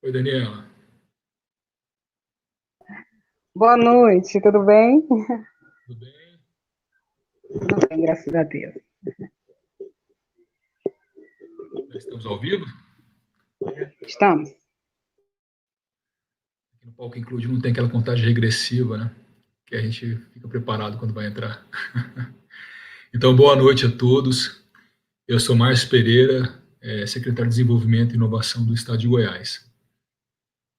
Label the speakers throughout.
Speaker 1: Oi, Daniela.
Speaker 2: Boa noite, tudo bem?
Speaker 1: Tudo bem?
Speaker 2: Tudo bem, graças a Deus.
Speaker 1: Já estamos ao vivo?
Speaker 2: Estamos.
Speaker 1: Aqui no Palco Include não tem aquela contagem regressiva, né? Que a gente fica preparado quando vai entrar. Então, boa noite a todos. Eu sou Márcio Pereira, secretário de Desenvolvimento e Inovação do Estado de Goiás.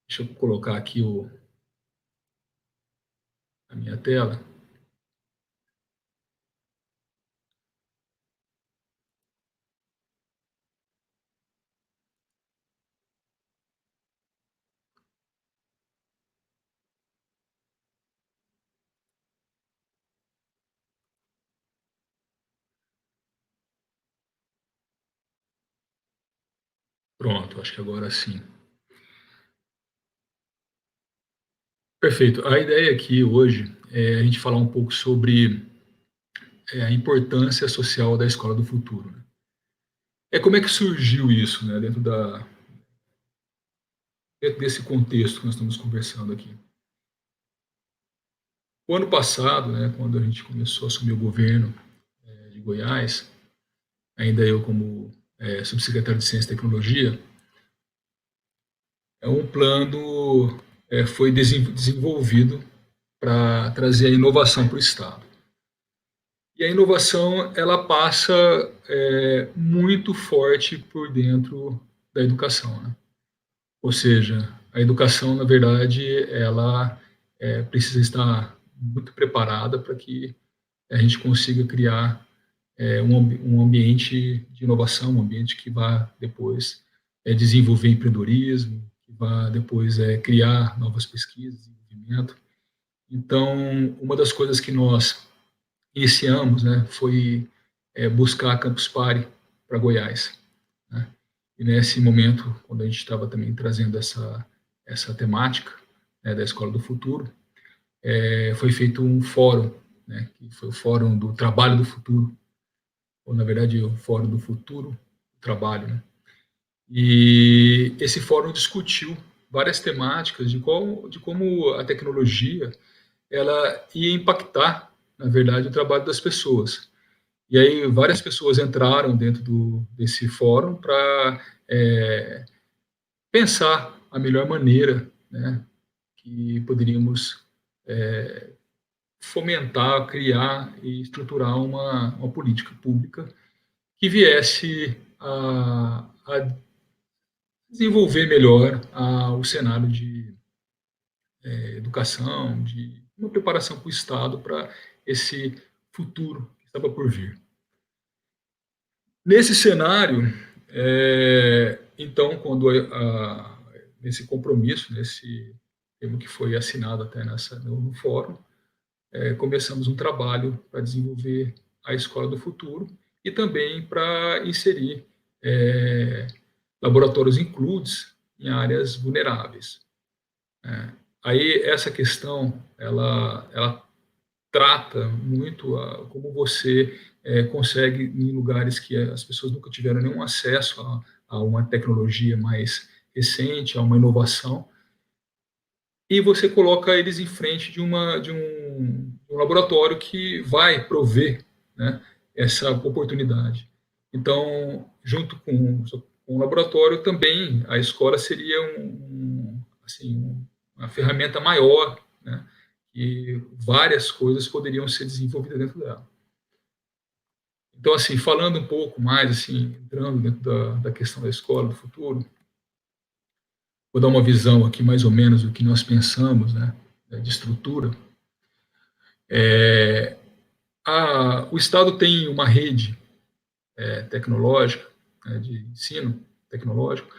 Speaker 1: Deixa eu colocar aqui a minha tela. Pronto, acho que agora sim. Perfeito. A ideia aqui hoje é a gente falar um pouco sobre a importância social da escola do futuro, né? Como é que surgiu isso, né, dentro desse contexto que nós estamos conversando aqui. O ano passado, né, quando a gente começou a assumir o governo de Goiás, ainda eu como subsecretário de Ciência e Tecnologia, um plano foi desenvolvido para trazer a inovação para o Estado. E a inovação ela passa muito forte por dentro da educação, né? Ou seja, a educação, na verdade, ela precisa estar muito preparada para que a gente consiga criar um ambiente de inovação, um ambiente que vá depois desenvolver empreendedorismo, que vá depois criar novas pesquisas, desenvolvimento. Então, uma das coisas que nós iniciamos, né, foi buscar a Campus Party para Goiás, né? E nesse momento, quando a gente estava também trazendo essa temática, né, da Escola do Futuro, foi feito um fórum, né, que foi o Fórum do Trabalho do Futuro, ou na verdade o Fórum do Futuro do Trabalho, né? E esse fórum discutiu várias temáticas de como a tecnologia ela ia impactar, na verdade, o trabalho das pessoas. E aí várias pessoas entraram dentro desse fórum para pensar a melhor maneira, né, que poderíamos fomentar, criar e estruturar uma política pública que viesse a desenvolver melhor o cenário de educação, de uma preparação para o Estado para esse futuro que estava por vir. Nesse cenário, então, quando nesse compromisso, nesse termo que foi assinado até no fórum, começamos um trabalho para desenvolver a Escola do Futuro e também para inserir laboratórios includes em áreas vulneráveis. Aí essa questão ela trata muito como você consegue em lugares que as pessoas nunca tiveram nenhum acesso a uma tecnologia mais recente, a uma inovação, e você coloca eles em frente de um laboratório que vai prover, né, essa oportunidade. Então, junto com o laboratório, também a escola seria assim, uma ferramenta maior, né, e várias coisas poderiam ser desenvolvidas dentro dela. Então, assim, falando um pouco mais, assim, entrando dentro da questão da escola do futuro, vou dar uma visão aqui mais ou menos do que nós pensamos, né, de estrutura. O Estado tem uma rede tecnológica, né, de ensino tecnológico,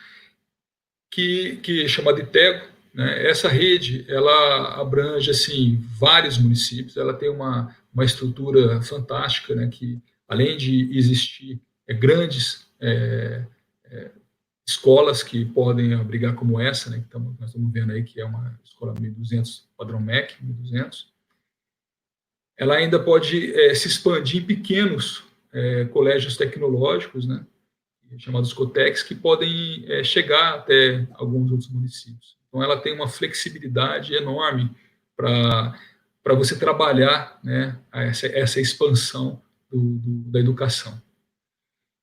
Speaker 1: que é chamada ITEGO, né? Essa rede ela abrange assim vários municípios, ela tem uma estrutura fantástica, né, que além de existir grandes escolas que podem abrigar como essa, né, que nós estamos vendo aí que é uma escola 1200 padrão MEC 1200, ela ainda pode se expandir em pequenos colégios tecnológicos, né, chamados COTECs, que podem chegar até alguns outros municípios. Então, ela tem uma flexibilidade enorme para você trabalhar, né, essa expansão da educação.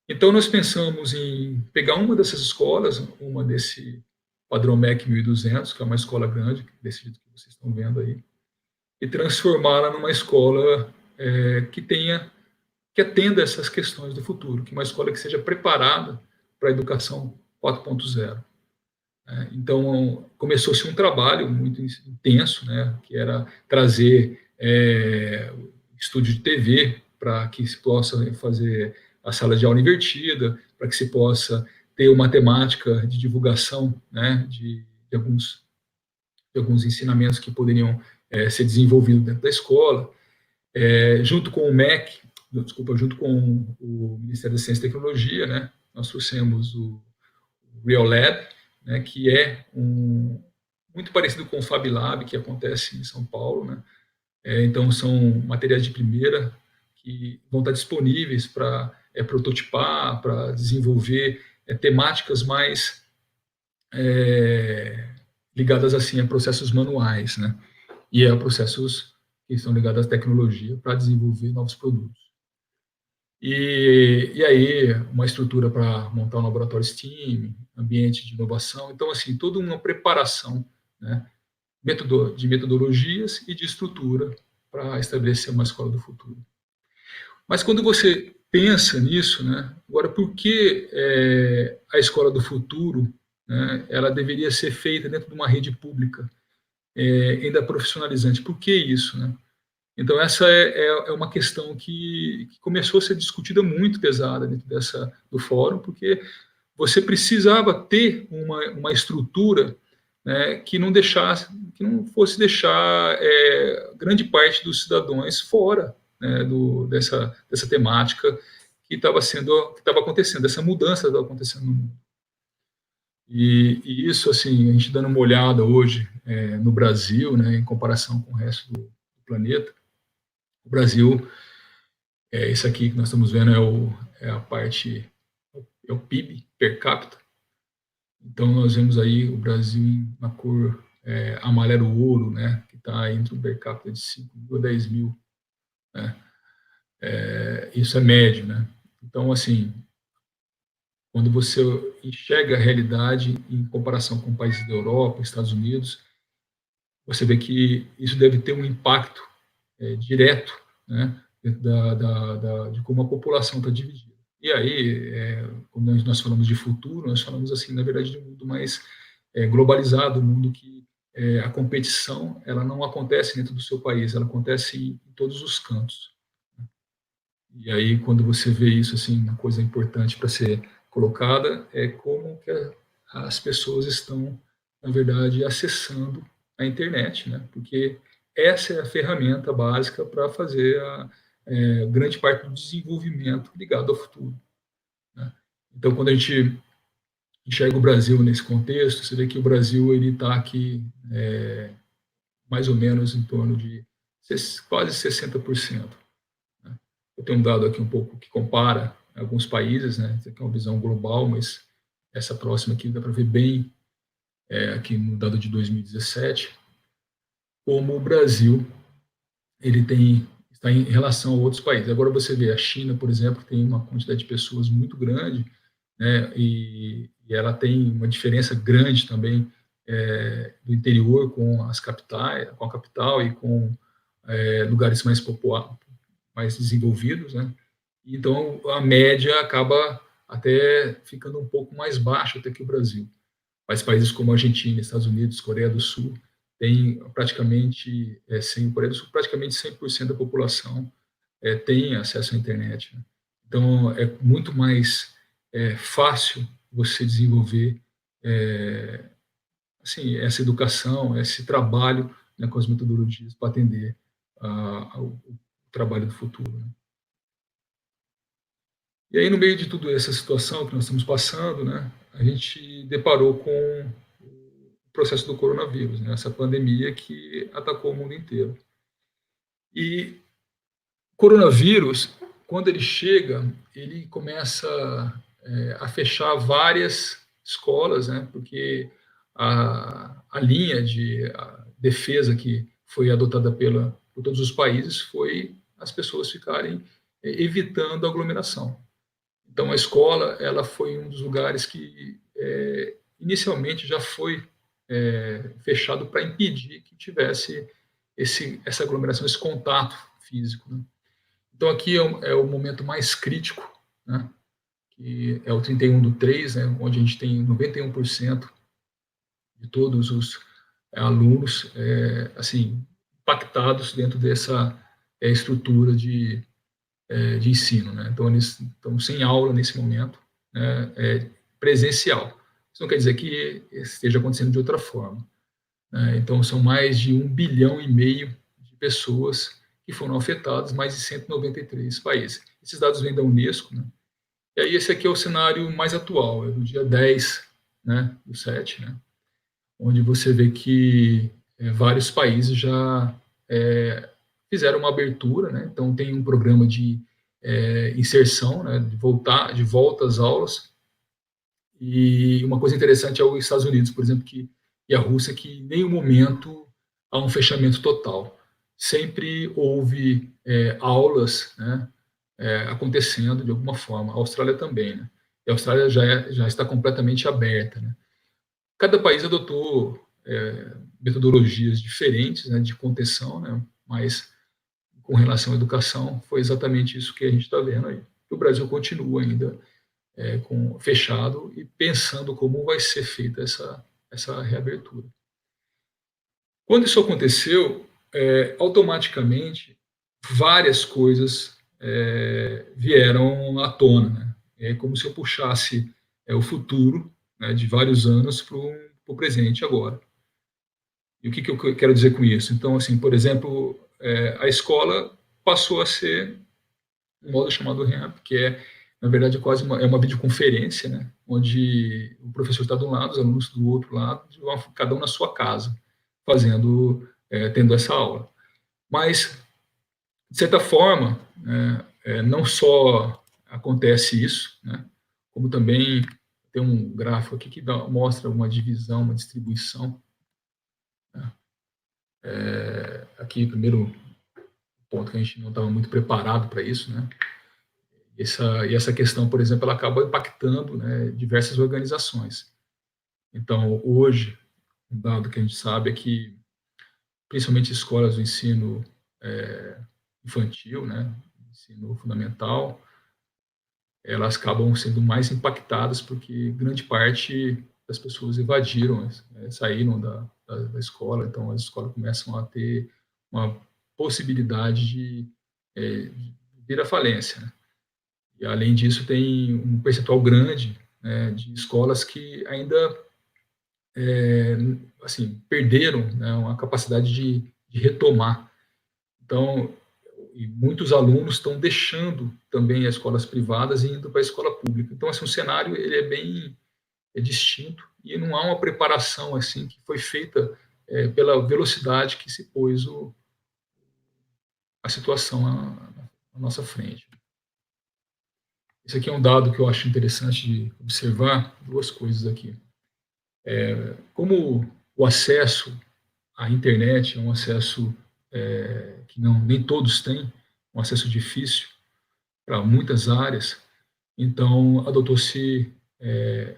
Speaker 1: Então, nós pensamos em pegar uma dessas escolas, uma desse padrão MEC 1200, que é uma escola grande, desse jeito que vocês estão vendo aí, e transformá-la numa escola que atenda essas questões do futuro, que uma escola que seja preparada para a educação 4.0. Então, começou-se um trabalho muito intenso, né, que era trazer estúdio de TV para que se possa fazer a sala de aula invertida, para que se possa ter uma temática de divulgação, né, de alguns ensinamentos que poderiam ser desenvolvidos dentro da escola, junto com o MEC, junto com o Ministério da Ciência e Tecnologia, né, nós trouxemos o Real Lab, né, que é muito parecido com o Fab Lab, que acontece em São Paulo, né? Então, são materiais de primeira que vão estar disponíveis para prototipar, para desenvolver temáticas mais ligadas assim a processos manuais, né? E a processos que estão ligados à tecnologia para desenvolver novos produtos. E aí, uma estrutura para montar um laboratório STEAM, ambiente de inovação. Então, assim, toda uma preparação, né, de metodologias e de estrutura para estabelecer uma escola do futuro. Mas quando você pensa nisso, né, agora, por que a escola do futuro, né, ela deveria ser feita dentro de uma rede pública, ainda profissionalizante? Por que isso, né? Então, essa é uma questão que começou a ser discutida muito pesada dentro do fórum, porque você precisava ter uma estrutura, né, que não fosse deixar grande parte dos cidadãos fora, né, dessa temática que estava acontecendo, dessa mudança que estava acontecendo no mundo. E isso, assim, a gente dando uma olhada hoje no Brasil, né, em comparação com o resto do planeta, o Brasil, esse aqui que nós estamos vendo é o PIB per capita. Então, nós vemos aí o Brasil na cor amarelo-ouro, né, que está entre o per capita de 5 mil a 10 mil. Né? Isso é médio, né? Então, assim, quando você enxerga a realidade em comparação com países da Europa, Estados Unidos, você vê que isso deve ter um impacto direto, né, de como a população está dividida. E aí, quando nós falamos de futuro, nós falamos, assim, na verdade, de um mundo mais globalizado, um mundo que a competição ela não acontece dentro do seu país, ela acontece em todos os cantos. E aí, quando você vê isso, assim, uma coisa importante para ser colocada é como que as pessoas estão, na verdade, acessando a internet, né? Porque essa é a ferramenta básica para fazer grande parte do desenvolvimento ligado ao futuro. Né? Então, quando a gente enxerga o Brasil nesse contexto, você vê que o Brasil ele está aqui mais ou menos em torno de quase 60%. Né? Eu tenho um dado aqui um pouco que compara alguns países, né? Isso aqui é uma visão global, mas essa próxima aqui dá para ver bem aqui no dado de 2017, como o Brasil ele está em relação a outros países. Agora você vê a China, por exemplo, que tem uma quantidade de pessoas muito grande, né, e ela tem uma diferença grande também do interior com as capitais, com a capital e com lugares mais desenvolvidos, né? Então a média acaba até ficando um pouco mais baixa até que o Brasil. Mas países como Argentina, Estados Unidos, Coreia do Sul tem praticamente Coreia do Sul, praticamente 100% da população tem acesso à internet. Né? Então, é muito mais fácil você desenvolver assim, essa educação, esse trabalho, né, com as metodologias para atender ao trabalho do futuro. Né? E aí, no meio de toda essa situação que nós estamos passando, né, a gente deparou com o processo do coronavírus, né, essa pandemia que atacou o mundo inteiro. E o coronavírus, quando ele chega, ele começa a fechar várias escolas, né, porque a linha de defesa que foi adotada por todos os países foi as pessoas ficarem evitando aglomeração. Então, a escola ela foi um dos lugares que inicialmente já foi fechado para impedir que tivesse essa aglomeração, esse contato físico. Né? Então, aqui é o momento mais crítico, né? Que é o 31/3, né? Onde a gente tem 91% de todos os alunos assim, impactados dentro dessa estrutura de ensino. Né? Então, eles estão sem aula nesse momento, né? Presencial. Isso não quer dizer que esteja acontecendo de outra forma. Né? Então, são mais de 1,5 bilhão de pessoas que foram afetadas, mais de 193 países. Esses dados vêm da Unesco, né? E aí esse aqui é o cenário mais atual, é do dia 10, né, do 7, né, onde você vê que vários países já fizeram uma abertura, né, então tem um programa de inserção, né, de volta às aulas, e uma coisa interessante é os Estados Unidos, por exemplo, e a Rússia, que em nenhum momento há um fechamento total. Sempre houve aulas, né, acontecendo de alguma forma. A Austrália também, né? E a Austrália já está completamente aberta, né? Cada país adotou metodologias diferentes, né, de contenção, né? Mas com relação à educação, foi exatamente isso que a gente está vendo aí. O Brasil continua ainda fechado e pensando como vai ser feita essa reabertura. Quando isso aconteceu, automaticamente várias coisas vieram à tona. Né? É como se eu puxasse o futuro, né, de vários anos para o presente agora. E o que eu quero dizer com isso? Então, assim, por exemplo, a escola passou a ser um modo chamado RAMP, que na verdade, quase uma videoconferência, né, onde o professor está de um lado, os alunos do outro lado, cada um na sua casa, tendo essa aula. Mas, de certa forma, não só acontece isso, né, como também tem um gráfico aqui que mostra uma divisão, uma distribuição. Né. Aqui, primeiro ponto que a gente não estava muito preparado para isso, né? E essa questão, por exemplo, ela acaba impactando, né, diversas organizações. Então, hoje, um dado que a gente sabe é que, principalmente escolas do ensino infantil, né, ensino fundamental, elas acabam sendo mais impactadas porque grande parte das pessoas evadiram, saíram da escola, então as escolas começam a ter uma possibilidade de vir à falência. Né? E, além disso, tem um percentual grande, né, de escolas que ainda assim, perderam, né, uma capacidade de retomar. Então, e muitos alunos estão deixando também as escolas privadas e indo para a escola pública. Então, assim, o cenário ele é bem distinto e não há uma preparação assim que foi feita pela velocidade que se pôs a situação à nossa frente. Esse aqui é um dado que eu acho interessante de observar, duas coisas aqui. Como o acesso à internet é um acesso que nem todos têm, um acesso difícil para muitas áreas, então adotou-se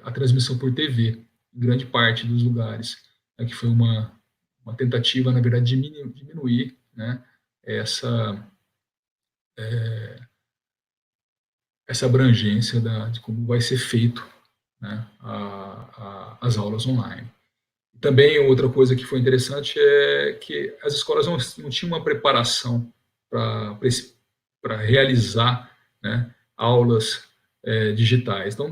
Speaker 1: a transmissão por TV, em grande parte dos lugares, né, que foi uma tentativa, na verdade, de diminuir, né, essa abrangência de como vai ser feito, né, as aulas online. Também outra coisa que foi interessante é que as escolas não tinham uma preparação para realizar, né, aulas digitais. Então,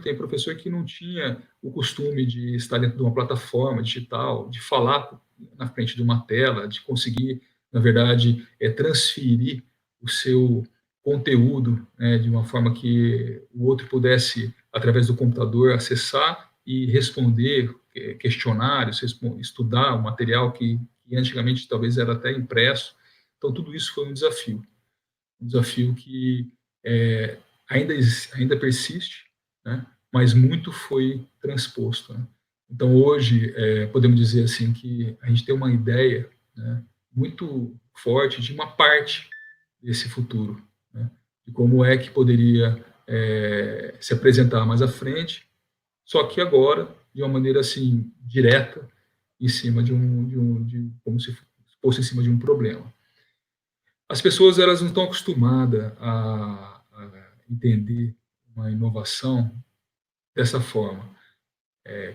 Speaker 1: tem professor que não tinha o costume de estar dentro de uma plataforma digital, de falar na frente de uma tela, de conseguir, na verdade, transferir o seu conteúdo, né, de uma forma que o outro pudesse, através do computador, acessar e responder questionários, estudar o material que antigamente talvez era até impresso. Então, tudo isso foi um desafio que ainda persiste, né, mas muito foi transposto, né. Então hoje, podemos dizer assim que a gente tem uma ideia, né, muito forte de uma parte desse futuro, né, de como é que poderia, se apresentar mais à frente, só que agora de uma maneira, assim, direta, em cima de como se fosse em cima de um problema. As pessoas elas não estão acostumadas a entender uma inovação dessa forma.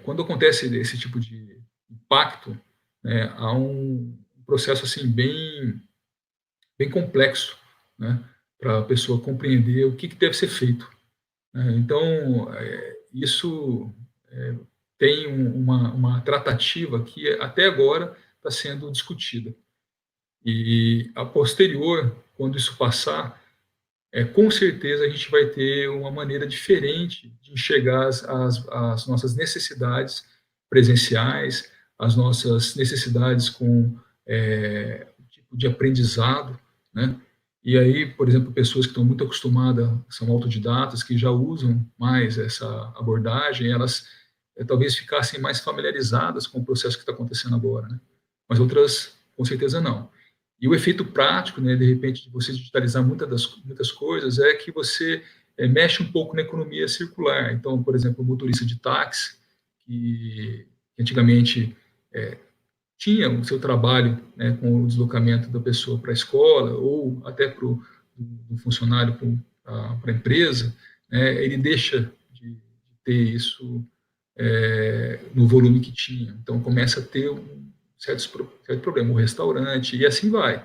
Speaker 1: Quando acontece esse tipo de impacto, né, há um processo assim bem complexo, né, para a pessoa compreender o que deve ser feito, né? Então, isso tem uma tratativa que até agora está sendo discutida. E a posterior, quando isso passar, com certeza a gente vai ter uma maneira diferente de enxergar as nossas necessidades presenciais, as nossas necessidades com tipo de aprendizado, né? E aí, por exemplo, pessoas que estão muito acostumadas, são autodidatas, que já usam mais essa abordagem, elas talvez ficassem mais familiarizadas com o processo que está acontecendo agora, né? Mas outras, com certeza, não. E o efeito prático, né, de repente, de você digitalizar muitas coisas, é que você mexe um pouco na economia circular. Então, por exemplo, o motorista de táxi, que antigamente é, tinha o seu trabalho, né, com o deslocamento da pessoa para a escola ou até para o funcionário para a empresa, né, ele deixa de ter isso no volume que tinha. Então, começa a ter certo problema, o restaurante, e assim vai.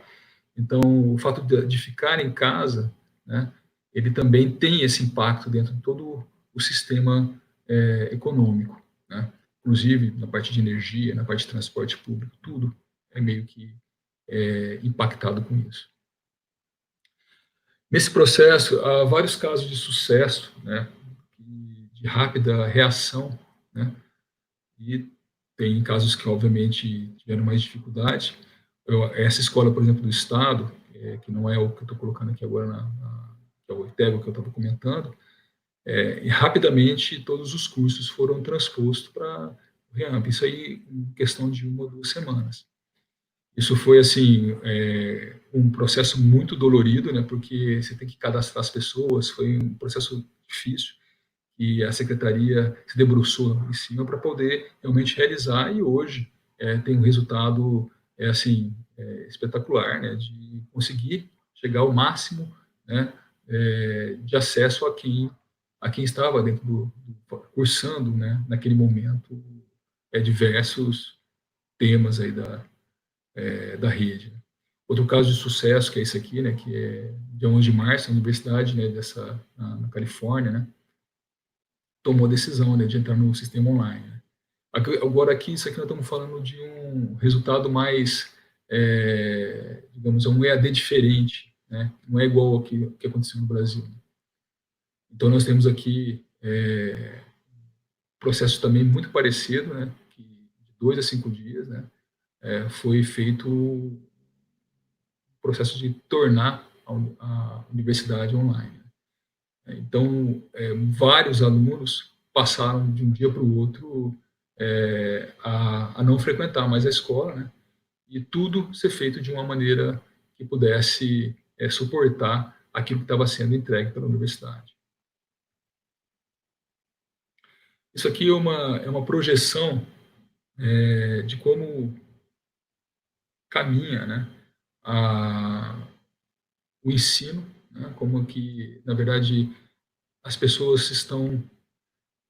Speaker 1: Então, o fato de ficar em casa, né, ele também tem esse impacto dentro de todo o sistema econômico, né? Inclusive na parte de energia, na parte de transporte público, tudo é meio que impactado com isso. Nesse processo, há vários casos de sucesso, né, de rápida reação, né, e tem casos que, obviamente, tiveram mais dificuldade. Essa escola, por exemplo, do Estado, que não é o que eu estou colocando aqui agora, que é o ITEGO que eu estava comentando, e rapidamente todos os cursos foram transpostos para o REAMP. Isso aí em questão de 1 ou 2 semanas. Isso foi assim um processo muito dolorido, né? Porque você tem que cadastrar as pessoas. Foi um processo difícil e a secretaria se debruçou em cima para poder realmente realizar e hoje tem um resultado assim espetacular, né, de conseguir chegar ao máximo, né, de acesso a quem estava dentro cursando, né, naquele momento diversos temas aí da rede. Outro caso de sucesso que é esse aqui, né, que é de 11 de março, a universidade, né, na Califórnia, né, tomou a decisão, né, de entrar no sistema online, né. Agora aqui, isso aqui nós estamos falando de um resultado mais, digamos, um EAD diferente, né, não é igual ao que aconteceu no Brasil. Então nós temos aqui processo também muito parecido, né, que de 2 a 5 dias, né, foi feito o processo de tornar a universidade online. Então, vários alunos passaram de um dia para o outro a não frequentar mais a escola, né? E tudo ser feito de uma maneira que pudesse suportar aquilo que estava sendo entregue pela universidade. Isso aqui é uma projeção de como caminha, né, o ensino, né, como que, na verdade, as pessoas estão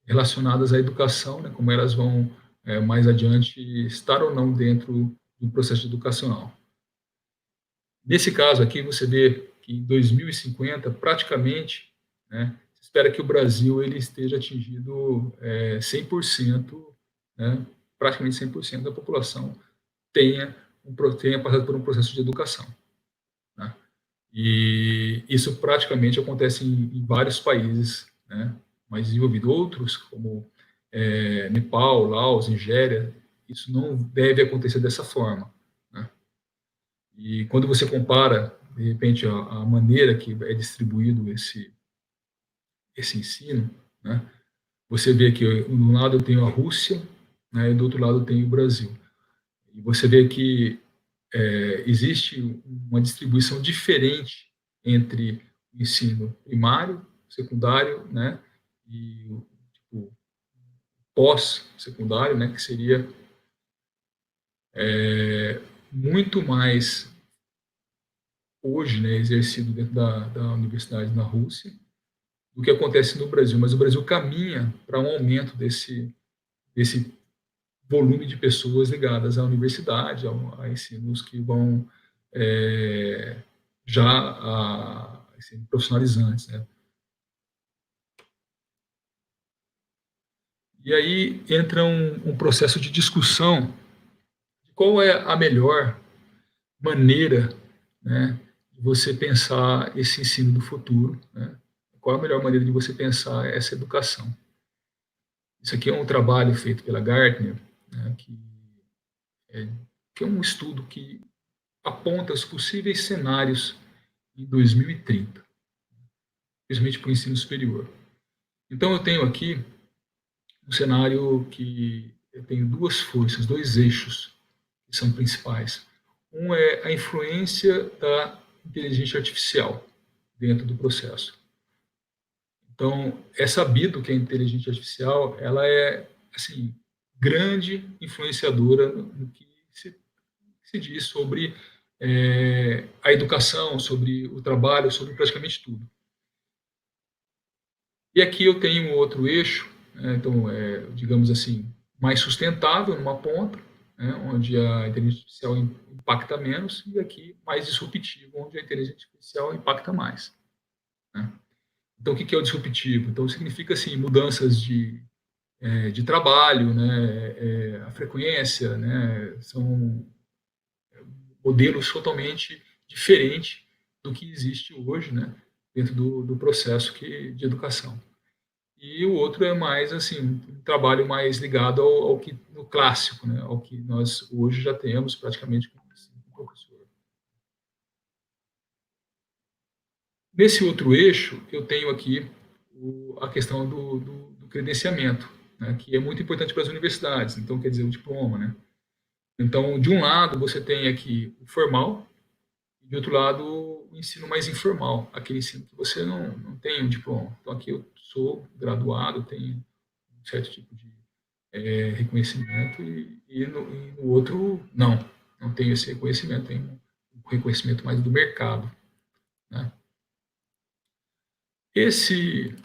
Speaker 1: relacionadas à educação, né, como elas vão mais adiante estar ou não dentro do processo educacional. Nesse caso aqui, você vê que em 2050, praticamente, né, se espera que o Brasil ele esteja atingido 100%, né, praticamente 100% da população tenha passado por um processo de educação, né? E isso praticamente acontece em vários países, né, mais desenvolvidos. Outros, como Nepal, Laos, Nigéria, isso não deve acontecer dessa forma, né? E quando você compara, de repente, a maneira que é distribuído esse ensino, né, Você vê que de um lado eu tenho a Rússia, né, e do outro lado eu tenho o Brasil. E você vê que existe uma distribuição diferente entre o ensino primário, secundário, né, e o tipo, pós-secundário, né, que seria muito mais hoje, né, exercido dentro da universidade na Rússia do que acontece no Brasil. Mas o Brasil caminha para um aumento desse volume de pessoas ligadas à universidade, a ensinos que vão já assim, profissionalizantes, né? E aí entra um processo de discussão de qual é a melhor maneira, né, de você pensar esse ensino do futuro, né? Qual a melhor maneira de você pensar essa educação. Isso aqui é um trabalho feito pela Gartner, né, é, que é um estudo que aponta os possíveis cenários em 2030, principalmente para o ensino superior. Então, eu tenho aqui um cenário que eu tenho duas forças, dois eixos que são principais. Um é a influência da inteligência artificial dentro do processo. Então, é sabido que a inteligência artificial ela é assim grande influenciadora no que se diz sobre a educação, sobre o trabalho, sobre praticamente tudo. E aqui eu tenho um outro eixo, né, então, digamos assim, mais sustentável numa ponta, né, onde a inteligência artificial impacta menos, e aqui mais disruptivo, onde a inteligência artificial impacta mais. Né? Então, o que é o disruptivo? Então, significa assim, mudanças de trabalho, né, a frequência, né, são modelos totalmente diferentes do que existe hoje, né, dentro do processo de educação. E o outro é mais assim um trabalho mais ligado ao que no clássico, né, ao que nós hoje já temos praticamente como professor. Nesse outro eixo, eu tenho aqui a questão do credenciamento, né, que é muito importante para as universidades. Então, quer dizer, o diploma, né? Então, de um lado, você tem aqui o formal, e de outro lado, o ensino mais informal, aquele ensino que você não tem um diploma. Então, aqui eu sou graduado, tenho um certo tipo de reconhecimento, e no outro, não tenho esse reconhecimento, tenho um reconhecimento mais do mercado. Né? Esse,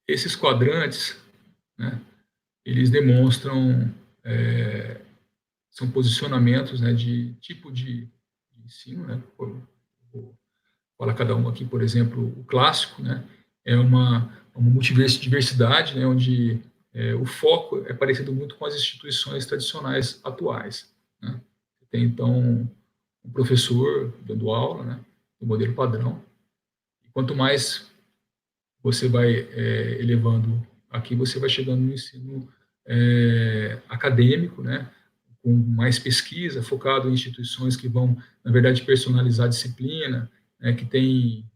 Speaker 1: esses quadrantes, né, eles demonstram, são posicionamentos, né, de tipo de ensino, né, vou falar cada um aqui, por exemplo, o clássico, né, é uma multiversidade, né, onde o foco é parecido muito com as instituições tradicionais atuais. Né? Tem, então, um professor dando aula, né, do modelo padrão, e quanto mais você vai elevando aqui, você vai chegando no ensino acadêmico, né, com mais pesquisa, focado em instituições que vão, na verdade, personalizar a disciplina, né, que tem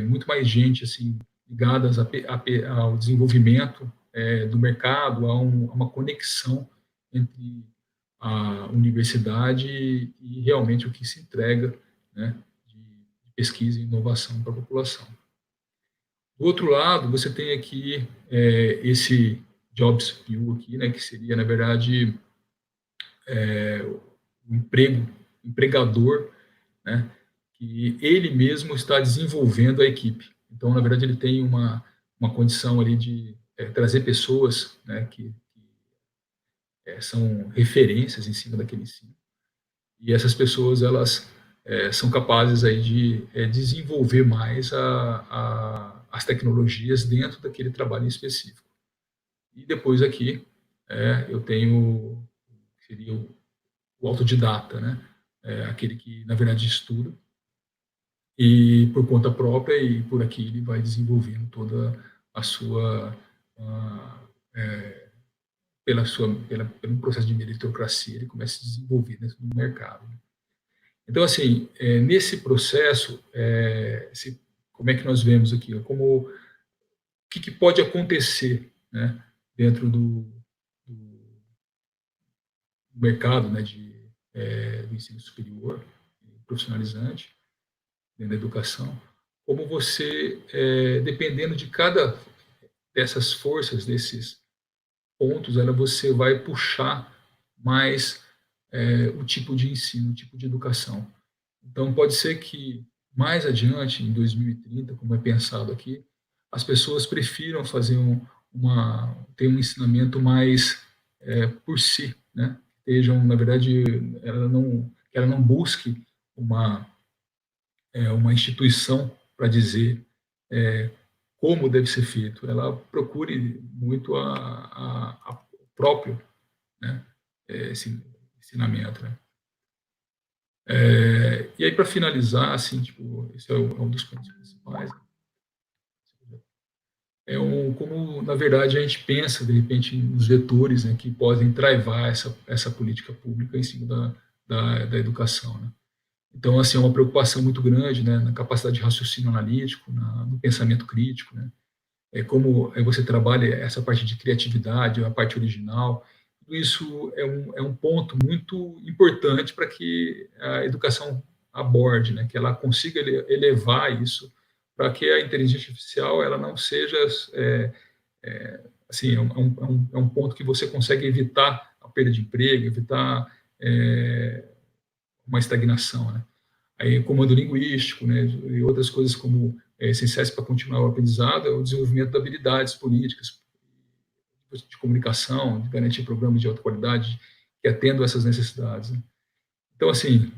Speaker 1: muito mais gente assim ligadas ao desenvolvimento do mercado, a uma conexão entre a universidade e realmente o que se entrega, né, de pesquisa e inovação para a população. Do outro lado, você tem aqui esse Jobs View aqui, né, que seria, na verdade, o empregador, né, que ele mesmo está desenvolvendo a equipe. Então, na verdade, ele tem uma condição ali de trazer pessoas, né, que são referências em cima daquele ensino. E essas pessoas, elas são capazes aí de desenvolver mais as tecnologias dentro daquele trabalho em específico. E depois aqui eu tenho, seria o autodidata, né? Aquele que, na verdade, estuda e por conta própria e por aqui ele vai desenvolvendo toda a sua, pelo processo de meritocracia, ele começa a se desenvolver dentro do mercado. Então, assim, nesse processo, como é que nós vemos aqui? Como que pode acontecer, né, dentro do mercado, né, do ensino superior, profissionalizante, dentro da educação, como você, dependendo de cada dessas forças, desses pontos, você vai puxar mais o tipo de ensino, o tipo de educação. Então, pode ser que mais adiante, em 2030, como é pensado aqui, as pessoas prefiram fazer ter um ensinamento mais por si, né? Estejam, na verdade, ela não busque uma, uma instituição para dizer como deve ser feito. Ela procure muito o próprio, né, esse ensinamento, né? E aí, para finalizar, assim, tipo, esse é um dos pontos principais. Como, na verdade, a gente pensa, de repente, nos vetores, né, que podem travar essa política pública em cima da educação, né? Então, assim, é uma preocupação muito grande, né, na capacidade de raciocínio analítico, no pensamento crítico, né? Como você trabalha essa parte de criatividade, a parte original. Tudo isso é um ponto muito importante para que a educação aborde, né, que ela consiga elevar isso, para que a inteligência artificial ela não seja assim, é um ponto que você consegue evitar a perda de emprego, evitar uma estagnação, né? Aí, comando linguístico, né, e outras coisas como essenciais para continuar o aprendizado, é o desenvolvimento de habilidades políticas, de comunicação, de garantir programas de alta qualidade que atendam essas necessidades, né? Então, assim,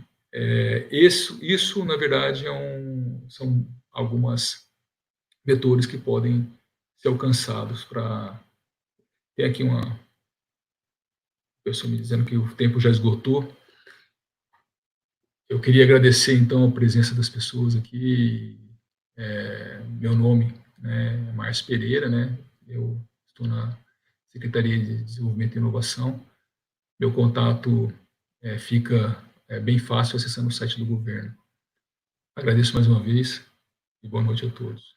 Speaker 1: isso, na verdade, são algumas vetores que podem ser alcançados para... Tem aqui uma pessoa me dizendo que o tempo já esgotou. Eu queria agradecer, então, a presença das pessoas aqui. Meu nome, né, é Márcio Pereira, né? Eu estou na Secretaria de Desenvolvimento e Inovação. Meu contato fica bem fácil acessando o site do governo. Agradeço mais uma vez e boa noite a todos.